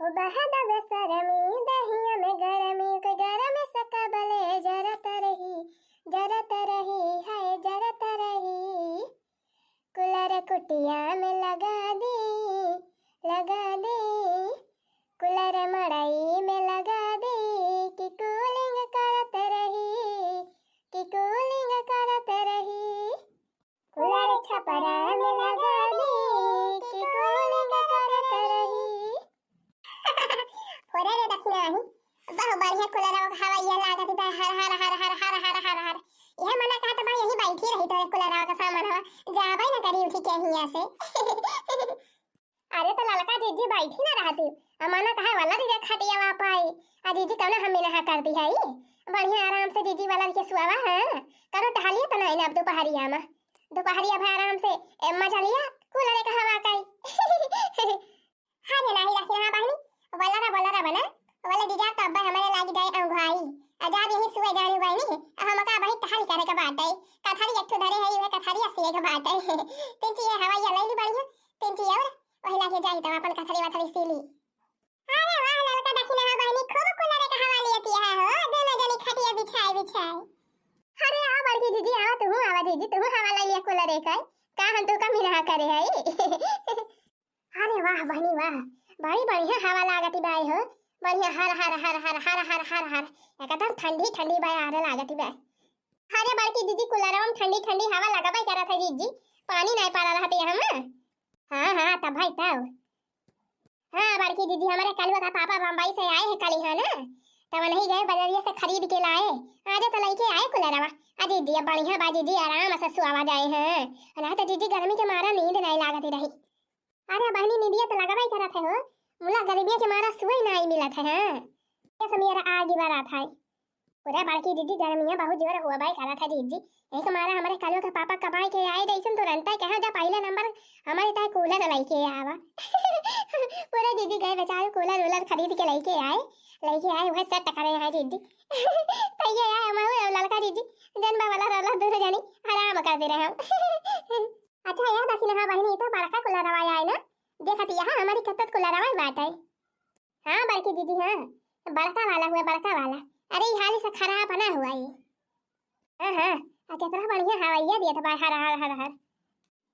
ओ बहदा बेसरमी दहिया में गरमी कोई गरम सका बले जरत रही हाय जरत रही कुलर कुटिया में लगा दी कुलर मड़ई में लगा दी कि कूलिंग करत रही कुलर छपरा में लगा दी कि कूलिंग करत रही फोरे रे दक्षिणा ही बहु बढ़िया कुलर हवा ये लागत बा हर यह मना कहा तो भाई यही बैठी रही तो कुलर का सामान हवा जाबई ना करी उठी के हिया से अरे तो ललका जीजी बैठी ना रहती अमाना कहा वाला दीजा खटिया वा पाई आ जीजी कौन हमें नहा कर दी है बढ़िया आराम से जीजी वाला के सुआवा है करो टहलिए तो नहीं ना अब दोपहरिया में भाई आराम से मजा लिया कूलर का हवा काई हां नहीं रखी ना बहनी वाला बना वाला दीजा तो अब हमारे लागी जाए अंगवाई आजाद यही सुए जाने भाई नहीं हम का भाई टहल करे का बात है कथारी एक तो धरे है ये कथारी असी का बात है तीन चीज हवा ये लई बढ़िया तीन चीज और वही लागे जाई तो अपन कथारी वाथारी सीली अरे वाह ललका दक्षिणा बहनी खूब कूलर का हवा लेती है हो दोनों जनी खटिया बिछाए अरे आ बड़की जीजी आओ तू आवा जीजी तू हवा ले लिया कूलर का हम तो कमी रहा करे है अरे वाह बहनी वाह बड़ी बढ़िया हवा लागती बाई हो बढ़िया हर एकदम ठंडी बाई आरे लागती बाई अरे बड़की दीदी कूलर में ठंडी हवा लगाबाई करा था जीजी पानी नहीं पाला रहते हम हां तब भाई तब हां बड़की दीदी हमारे कल का पापा बम्बई से आए हैं कल है ना तब नहीं गए बाजारिया से खरीद के लाए आज तो लेके आए कूलरवा आ दीदी अब बढ़िया बा दीदी आराम से सुआवा जाए हैं ना तो दीदी गर्मी के मारा नींद नहीं लागती रही अरे बहनी निदिया तो लगाबाई करा थे हो मुला गर्मी के मारा सुई नहीं मिला था ये सब मेरा आगे बारा था पूरा बड़की दीदी गर्मी बहुत जोर हुआ भाई करा था दीदी एक मारा हमारे कालो का पापा कमाई के आए दैसन तुरंत ही कहा जा पहले नंबर हमारे ताई कूलर लेके आवा पूरा दीदी गए बेचारे कूलर खरीद के लेके आए वह सेट करे है दीदी तैयार आए हमारे ललका दीदी जन्म वाला रोला दूर जानी आराम करते रहे हम अच्छा यार दक्षिणा बहनी तो बड़का कूलर आया है ना देखती यहाँ हमारी कत्तत कूलर आवाज बात है हाँ बड़की दीदी हाँ बड़का वाला अरे हाल से खराब बना हुआ ये हाँ कितना बढ़िया हवाइया दिया था हर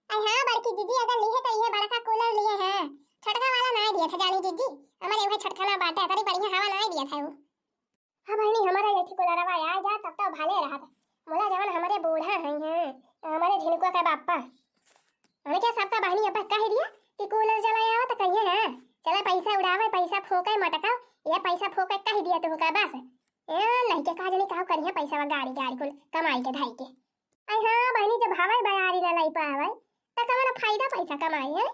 हाँ बड़की दीदी अगर लिए तो ये बड़का कूलर लिए हैं छटका वाला नहीं दिया था जानी दीदी हमारे वह छटका ना बाटे तरी बढ़िया हवा नहीं दिया था वो हाँ बहनी हमारा ये कूलर आवा यार जा तब तो भाले रहा था मोला जवान हमारे बूढ़ा हैं हमारे झिनकुआ का बापा हमें क्या सबका बहनी अब कह दिया कि कूलर चलाया तो कहिए है चला पैसा उड़ावे पैसा फोके मटका ये पैसा फोके कह दिया तो होगा बस नहीं के कहा जने कहा करिए पैसा गाड़ी कुल कमाई के ढाई के आई हां बहनी जब हवाई बयारी ना लाई पावे त कमाना फायदा पैसा कमाई है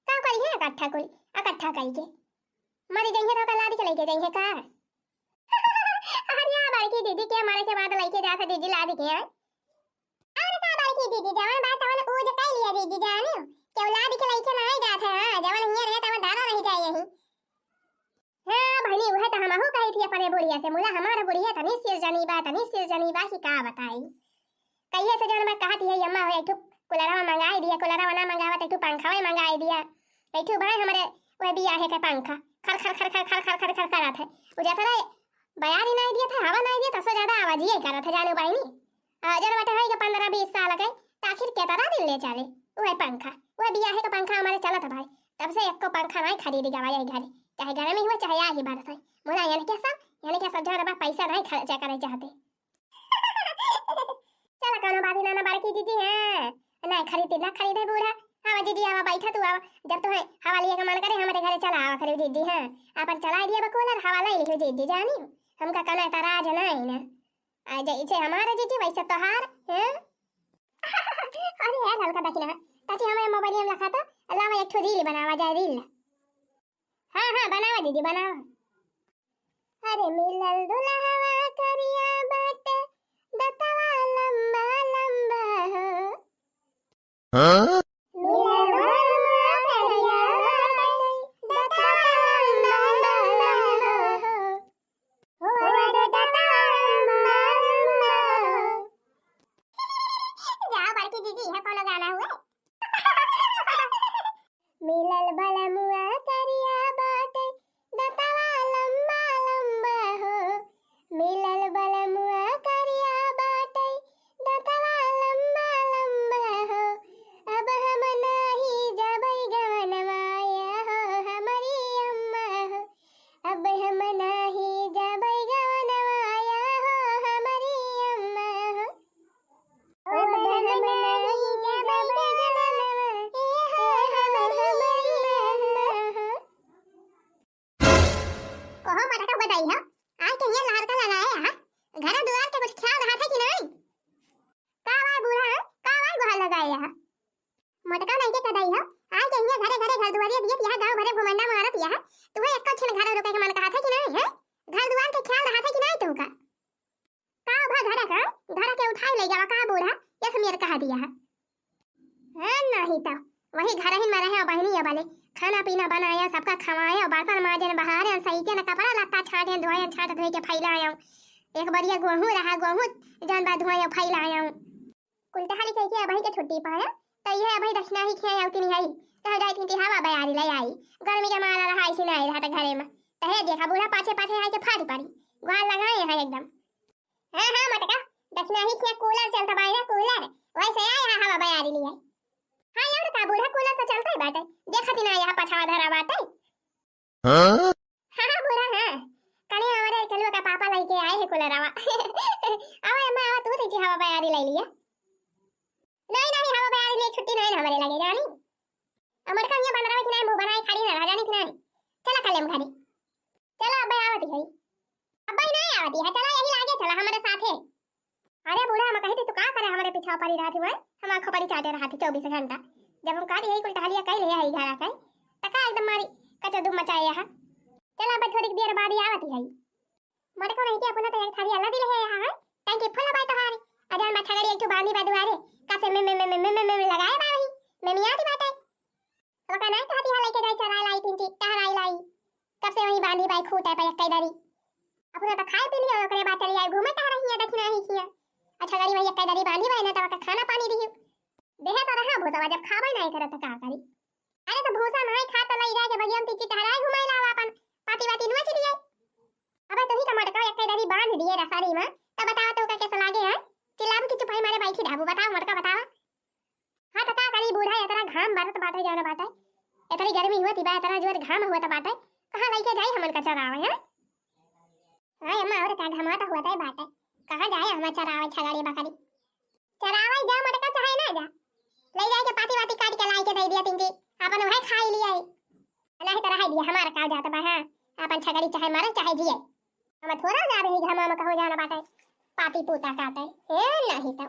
का करिए इकट्ठा कई के मरी जइए तो लादी के लेके जइए का अरे बड़की दीदी के मारे के बाद लेके जा दीदी लादी के और का बड़की दीदी जवान बात तवन ओ जे कह लिया दीदी जाने के लादी के लेके नहीं जात है जवान हिया रहे तवन दाना नहीं जाए यही हां बहनी वह तो हमहु कही थी अपने बुढ़िया से मुला हमारा बुढ़िया तनी सिर जनी बा की का बताई कहिए से जन मैं कहती है अम्मा हो एक कूलरवा मंगाई दिया कूलरवा ना मंगावा तो पंखावा मंगाई दिया एक भाई हमारे वह भी आहे का पंखा खर करत है वो जाता रहे बयारी नहीं दिया था हवा नहीं दिया तो से ज्यादा आवाज ही करत है जानो बहनी जन बेटा है 15-20 साल के आखिर के तरह दिन ले चले वह पंखा वह भी आहे का पंखा हमारे चलत भाई तब से एक को पंखा नहीं खरीदी गवा घर चाहे घर में हुआ चाहे आ ही बात है मोला यानी क्या सब जरा पैसा नहीं खर्चा करे चाहते चला कोनो बात ना बड़की दीदी है नहीं खरीदे बूढ़ा आवा दीदी आवा बैठा तू आवा जब तो है हवा लिए का मन करे हमारे घरे चला आवा खरीद दीदी है अपन चला दिया कूलर हवा ले लियो दीदी जानी हमका कना तराज नहीं ना आ जैसे हमारे दीदी वैसे तोहार है अरे यार हल्का दक्षिणा ताकि हमारे मोबाइल में लिखा था अल्लाह एक रील बनावा जाए रील हाँ बनावा दीदी बनावा अरे मिलल दुल्हवा करिया बाटे दतवा लंबा हो हाँ मिलल बलमुआ करिया बाटे ओहो मटका बताई है आज के ये लार का लगाए है घर द्वार के कुछ ख्याल रहा था कि नहीं का वाई बूढ़ा का वाई गुहा लगाए है मटका नहीं के कदाई है आज के ये घरे घरे घर दुआरिया दिए यहां गांव भरे घुमंडा मारत यहां तू एक अच्छे घर रुके के मन कहा था कि नहीं है घर दुआर के ख्याल रहा था कि नहीं तुमका का भा घर के उठाई ले जावा का बूढ़ा ये समीर कहा दिया है नहीं तो वही घर ही में रहे और बहनी वाले खाना पीना बनाया सबका खवाया बर्तन माजे बहारे सही के ना कपड़ा लत्ता छाटे धोए छाट धोए के फैलाया एक बढ़िया गेहूं रहा गेहूं जन बा धोए फैलाया कुलटहाली कह के अभी के छुट्टी पाया तो ये अभी दक्षिणा ही खे आउती नहीं आई तो जाई थी हवा बयारी ले आई गर्मी के मारा रहा ऐसे नहीं रहा घरे में तो हे देखा बूढ़ा पाछे पाछे आई के फाड़ी पाड़ी ग्वाल लगाए है एकदम हां मटका दक्षिणा ही खे कूलर चलता बाई कूलर वैसे आए है हवा बयारी ले आई हां यार का बूढ़ा कूलर तो चलता ही बाटे देखती ना यहां पछावा धरा बाटे हां बूढ़ा हां कने हमारे चलो का पापा लेके आए है कूलर आवा आवा अम्मा आवा तू थी हवा बयारी ले लिया नहीं नहीं हवा बयारी ले छुट्टी नहीं हमारे लगे जानी अमर का ये बन रहा है कि नहीं मुंह बनाए खड़ी ना जानी कि नहीं चला कलम घरे चलो अब आवती है अब नहीं आवती है चला यही आगे चला हमारे साथ है अरे बूढ़ा हम कहते तू का करे हमारे पीछे पड़ी रहा थी वो हम आंखों पड़ी चाटे रहा थी 24 घंटा जब हम कहा यही कुल टहलिया कह ले आई घर आके तका एकदम मारी कचो धूम मचाया है चला अब थोड़ी देर बाद ही आवती है मरे को नहीं कि अपना तो एक थाली अल्लाह दिले है यहां टंकी फुल बाई तो हारे अजान माथा गड़ी एक तो बांधी बदवारे कासे में लगाए बाई मैं मियां दी बात है तो का नहीं कहती है लेके जाई चरा लाई तीन ची टहराई लाई कब से वही बांधी बाई खूट है पे कई दारी अपना तो खाए पी लिया ओकरे बाद चली आई घूमे टहरा ही दक्षिणा ही किया अच्छा गाड़ी वही कई दारी बांधी बाई ना तो का खाना पानी दी देहे तो रहा भूसा जब खाबे नहीं करे तो का करी अरे तो भूसा नहीं खा तो लई जाए के भगियम ती टहराई घुमाई ला अपन पाती वाती नुआ चली आई अबे तू ही तो मटका एक कई दारी बांध दिए रसारी में तब बताओ तो का कैसा लागे है चिल्लाम की चुपाई मारे बैठी ढाबू बताओ मटका बताओ हां तो का करी बूढ़ा इतना घाम बरत बाटे जाना बाटे इतनी गर्मी हुआ थी बा इतना जोर घाम हुआ था बाटे कहां लेके जाई हमन का चरावे हैं हां अम्मा और का घामाता हुआ था बाटे कहां जाए हम चरावे छगाड़ी बकरी चरावे जा मटका चाहे ना जा ले जाके पाती वाती काट के लाई के दे दिया तिंजी अपन वही खाई लिया नहीं तो रह दिया हमारा का जाता बा हां अपन छगाड़ी चाहे मारे चाहे जिए हम थोड़ा जा रही घामा में कहो जाना बाटे पाती पूता काटे हे नहीं तो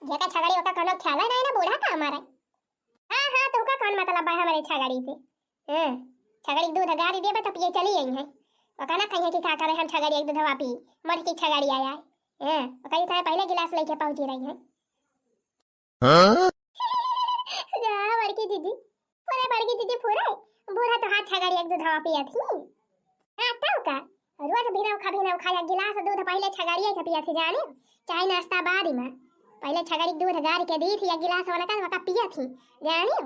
जेका छगड़ी ओका कोनो ख्याल नहीं ना बूढ़ा का हमारे हां तो का कौन मतलब है हमारे छगड़ी से हैं छगड़ी दूध गाड़ी देबे तो पिए चली आई है ओका ना कहिए कि का करे हम छगड़ी एक दूधवा पी मर की छगड़ी आया हैं ओका इतना पहले गिलास लेके पहुंची रही है हां जा बड़की दीदी पूरा बूढ़ा तो हाथ छगड़ी एक दूधवा पिया थी हां तो का रोज बिना खाया गिलास दूध पहले छगड़िए के पिया थी जाने चाहे नाश्ता बाद में पहले छगड़ी दूध गार के दी थी या गिलास वाला का पिया थी जाने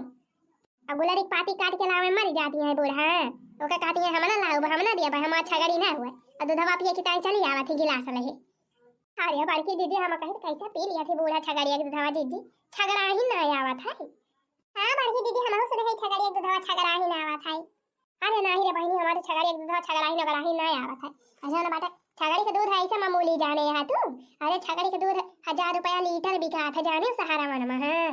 अब गुलरी पाती काट के लावे मर जाती है बूढ़ा ओके कहती है हमना लाओ हमना दिया भाई हमार छगड़ी ना हुए और दूधवा पिए की टाइम चली आवा थी गिलास लहे अरे बड़की दीदी हम कहे कैसे पी लिया थी बूढ़ा छगड़ी एक दूधवा दीदी छगड़ा ही ना आवा था हां बड़की दीदी हम सुने है छगड़ी एक दूधवा छगड़ा ही ना आवा था अरे नहीं रे बहनी हमारे छगड़ी एक दूधवा छगड़ा ही ना आवा था अच्छा ना बाटा छगड़ी का दूध ऐसा मामूली जाने यहाँ तू अरे छगड़ी का दूध 1000 रुपया लीटर बिका था जाने सहारा मन में हां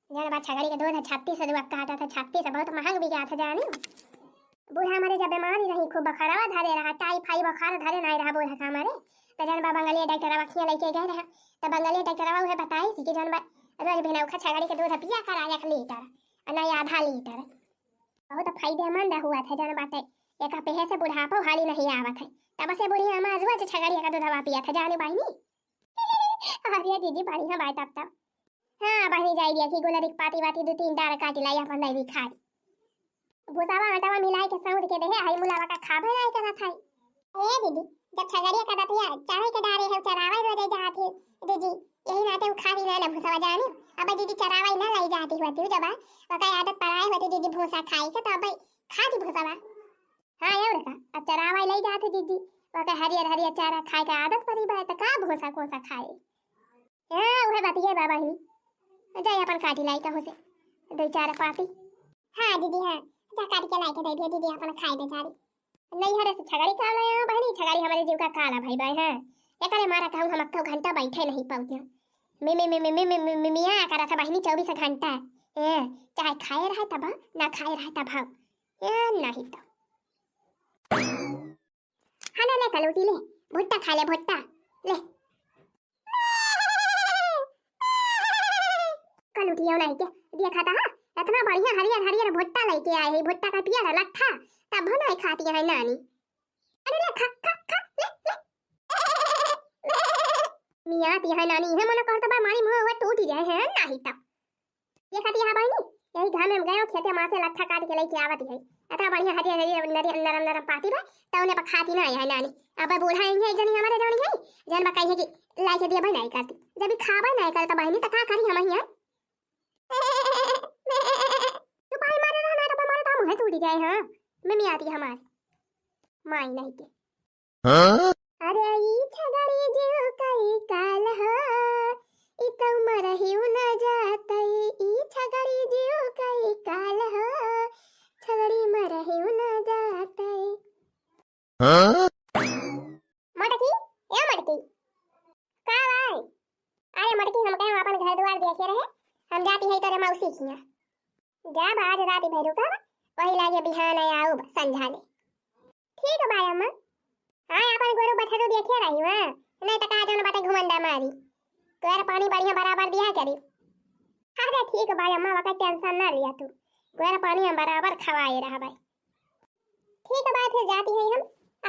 जाने बात छगड़ी का दूध 36 रुपया का आता था 36 बहुत महंग बिका था जाने बूढ़ा हमारे जब बीमारी रही खूब बुखारवा धरे रहा टाइफाइड बुखार धरे नहीं रहा बूढ़ा का हमारे तो जान बा बंगाली डॉक्टर रखिया लेके गए रहा तो बंगाली डॉक्टर उहे बताई थी कि जान बा रोज बिना उखा छगड़ी का दूध पिया कर 1 लीटर और नहीं आधा लीटर बहुत फायदेमंद हुआ था जान बाटे एक पेहे से बुढ़ापा हाली नहीं आवत है तब से बुढ़ी अम्मा रोज छगड़ी का दूधवा पिया था जाने बहनी अरे दीदी बढ़िया बात अब हां बहनी जाई दिया कि गुलरी पाती वाती 2-3 डार काट लाई अपन नहीं खाई भूसावा आटावा मिलाई के सौंध के देहे हाई मुलावा का खाबे नहीं करत है ए दीदी जब छगड़िया का दतिया चाहे के डारे है चरावे रोजे जाती दीदी यही नाते खा भी ना भूसावा जानी अब दीदी चरावा ना लाई जाती होती जब वका आदत पड़ाई होती दीदी भूसा खाई के तो अब खाती भूसावा हां और का अब चरावा लाई जाती दीदी वका हरियर हरियर चारा खाए का आदत पड़ी बा त का भूसा कोसा खाए हां ओहे बातिए बाबा ही जाई अपन काटी लाई का होसे 2-4 पाती हां दीदी हां जा काट के लाई के दे दिया दीदी अपन खाए बेचारी नहीं हरे से छगड़ी का लाया बहनी छगड़ी हमारे जीव का काला भाई भाई है एकरे मारा कहूं हम तो घंटा बैठे नहीं पाऊं मिया करा था बहनी 24 घंटा ए चाहे खाए रहा तब ना खाए रहा तब नहीं तो कलूटी ले भुट्टा खा ले भुट्टा ले कलूटी नहीं के देखा था इतना बढ़िया हरियर हरियर भुट्टा लेके आए है भुट्टा का पिया अलग था तब नहीं खाती है नानी अरे ले खा खा खा ले मियां ती है नानी है मन कहता बा मारी मुंह टूट जाए है नहीं तब ये खाती है भाई यही घर में गए खेते मां से लट्ठा काट के लेके आवत है इतना बढ़िया हरियर हरियर नरम नरम पाती बा तो उन्हें खाती ना है नानी अब बूढ़ा है जनी हमारे जनी है जन बा कही है कि लाई के दिया भाई नहीं करती जब खाबा नहीं करता बहनी तो का करी हम यहां तू भाई मारे ना तो मारे तो मुंह टूट जाए हां मम्मी आती हमारी माई नहीं के हां अरे ई छगड़ी जो कई काल हो ई तो मरही न जातई ई छगड़ी जो कई काल हो छगड़ी मरही न जातई हां मटकी ए मटकी का भाई अरे मटकी हम कहे अपन घर द्वार देखे रहे हम जाती है तेरे मौसी किया जब आज रात भैरू का वही लागे बिहान आऊ संझा ले ठीक है भाई अम्मा हां अपन गोरु बछड़ो देखे रही हां नहीं त का जन बाटे घुमंडा मारी तोर पानी बढ़िया बराबर दिया करी अरे ठीक है भाई अम्मा वका टेंशन ना लिया तू तोर पानी हम बराबर खवाए रहा भाई ठीक है भाई फिर जाती है हम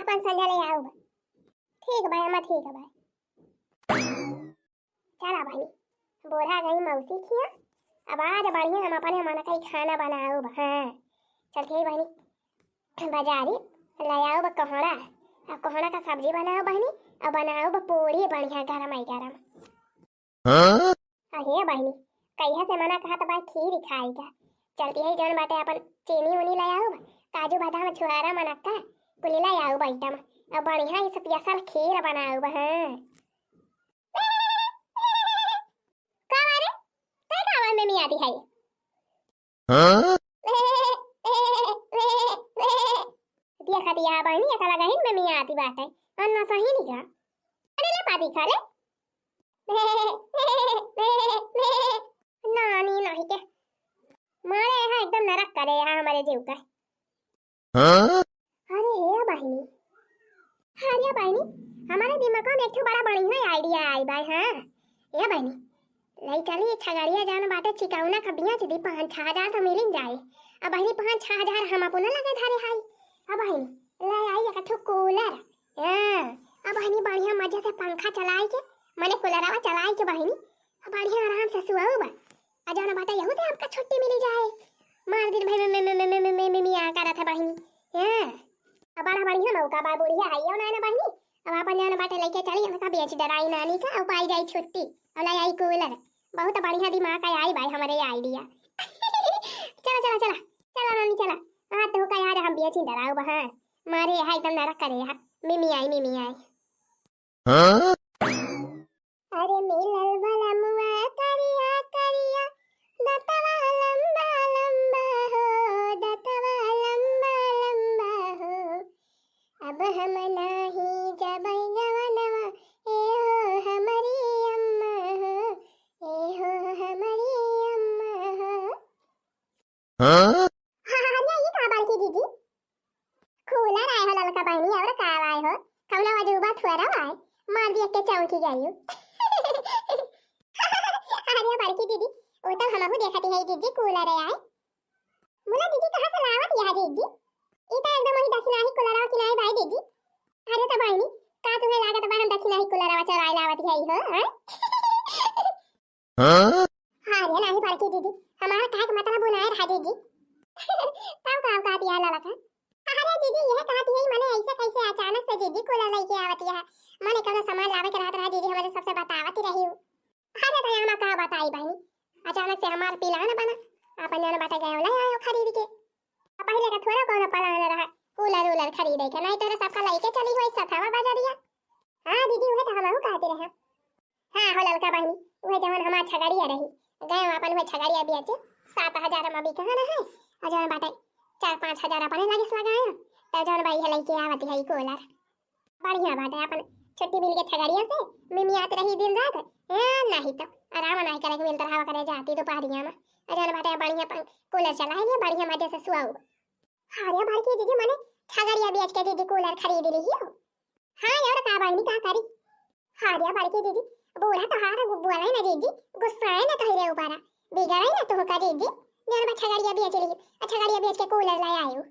अपन संझा ले आऊ ठीक है भाई अम्मा ठीक है भाई चला भाई बोरा गई मौसी किया अब आज बढ़िया हम अपने मन का खाना बनाओ हां चल ठीक बहनी बाजारी ले आओ कोहड़ा अब कोहड़ा का सब्जी बनाओ बहनी अब बनाओ पूरी बढ़िया गरम आई गरम हां अरे बहनी कहिया से मना कहा तो भाई खीर खाएगा चलती है जन बाटे अपन चीनी उनी ले आओ काजू बादाम छुआरा मनक्का कुली ले आओ बैठा में अब बढ़िया इस स्पेशल खीर बनाओ हां का मारे ते का आवाज में नहीं आती है हां देखा दिया बहनी ऐसा लगा ही में मियां आती बात है अन्ना सही नहीं का अरे ले पादी खा ले नानी नहीं के मारे है एकदम नरक करे यहाँ हमारे जीव का हाँ? अरे ये बहनी अरे बहनी हमारे दिमाग में एक तो बड़ा बढ़िया आइडिया आई भाई हाँ ये बहनी नहीं चलिए छगड़िया जान बाटे चिकाउना का बिया दी 5-6 हजार तो मिल जाए अब बहनी 5-6 हजार हम अपन लगे धारे हाई अब बहनी ले आई एक ठो कूलर हां अब बहनी बढ़िया मजे से पंखा चलाए के माने कूलरवा चलाए के बहनी बढ़िया आराम से सुआओ बा आ जाना बाटा यहू से आपका छुट्टी मिल जाए मार दिन भाई में मियां करा था बहनी हां अब बड़ा बढ़िया मौका बा बुढ़िया आइयो ना बहनी अब अपन जाना बाटा लेके चली हम का बेच डराई नानी का अब पाई जाई छुट्टी और ले आई कूलर बहुत बढ़िया दिमाग का आई भाई हमारे आइडिया चला चला चला चला नानी चला हां तो का यार हम बेच डराओ बा हां मारे है एकदम नरक करे है मिमी आई हां अरे मिलल वाला मुआ करिया करिया दतवा लंबा लंबा हो दतवा लंबा लंबा हो अब हम नहीं जबै जवनवा ए हो हमारी अम्मा हो ए हो हमारी अम्मा हो हां हां ये का बाल की दीदी कूलर आए हो ललका बहनी और का आए हो कौना वजूबा थोड़ा आए मार दिया के चौंकी गई अरे बड़की दीदी वो तो हमहु देखती है दीदी कूलर आए बोला दीदी कहां से लावत यहां दीदी ई तो एकदम वही दक्षिणा ही कूलर की नहीं भाई दीदी अरे तो बहनी का तुम्हें लागत बा हम दक्षिणा ही कूलर चराई लावत है हो हां अरे नहीं बड़की दीदी हमारा का मतलब बुनाए रहा दीदी तब का दिया ललका अरे दीदी यह कहती है माने ऐसे कैसे अचानक से दीदी कूलर लेके आवती है माने कौन सामान लावे के रहा दीदी हमारे सबसे बतावती रही हूं अरे तो यहाँ का बताई बहनी अचानक से हमार पिलाना बना अपन जाना बाटा गए ले आयो खरीद के पहले का थोड़ा कौन पलाना रहा कूलर उलर खरीदे के नहीं तो सबका लेके चली हुई सथावा बाजारिया हां दीदी वह तो हमहु कहते रहे हां हो ललका बहनी वह जवन हमार छगड़िया रही गए अपन वह छगड़िया बेचे 7000 में भी कहना है और जवन बाटा 4-5 हजार अपने लगे लगाया तो जवन भाई है लेके आवती है कूलर बढ़िया बात है अपन छुट्टी मिल के छगड़िया से मिमी आत रही दिन रात नहीं तो आराम नहीं करे के मिलता हवा करे जाती दोपहरिया में अजन बाटे बढ़िया कूलर चलाए लिए बढ़िया मजे से सुआओ अरे भाई की दीदी माने छगड़िया बेच के दीदी कूलर खरीद ली हो हाँ यार का बहनी का करी हाँ रे बड़की दीदी बोला तो हारा बोला ही ना दीदी गुस्सा है ना कह रे ऊपर बिगड़ा ही ना तो का दीदी यार बच्चा गाड़ी अभी चली अच्छा गाड़ी अभी के कूलर लाए आयो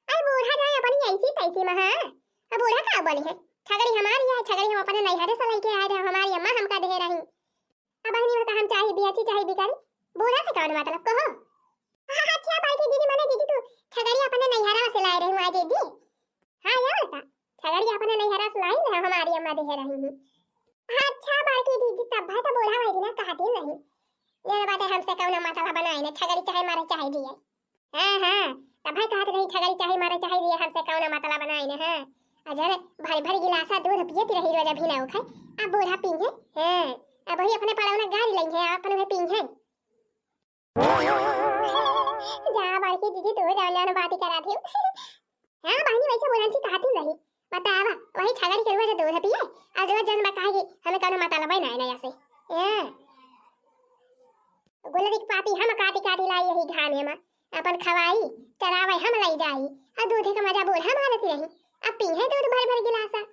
अरे बूढ़ा जाए अपनी ऐसी तैसी में हां अब बूढ़ा का बोली है छगड़ी हमारी है छगड़ी हम अपने नहीं हरे सलाई के आए हमारी अम्मा हमका दे रही अब बहनी बता हम चाहे बियाची चाहे बिकारी बूढ़ा से कौन मतलब कहो अच्छा बड़की दीदी माने दीदी तू छगड़ी अपने नहीं हरा से लाए रही आज दीदी हां यार बता छगड़ी अपने नहीं हरा से लाई है हमारी अम्मा दे रही हूं अच्छा बड़की दीदी तब भाई तो बूढ़ा भाई ना कहती नहीं ये बात हमसे कौन माथा बनाए ने छगड़ी चाहे मारे चाहे दिए हां तब भाई कहत रही छगड़ी चाहे मारे चाहे दिए हमसे कौन माथा बनाए ने हां अजर भारी भारी गिलासा दूध पियती रही रोज अभी ना खाए अब बूढ़ा पींगे हां अब वही अपने पड़ावना गाड़ी लेंगे अपने में पींगे जा बड़की दीदी तू जान बात करा थी हां बहनी वैसे बोलन सी कहती नहीं बतावा वही छगड़ी के रोज दूध पिए आज रोज जन बताएगी हमें कौन माता लबाई ना ना ऐसे हां गुलरी की पाती हम काटी काटी लाई यही घाम में अपन खवाई चरावे हम लाई जाई आ दूध के मजा बूढ़ा मारती रही अब पी है दूध भर भर गिलासा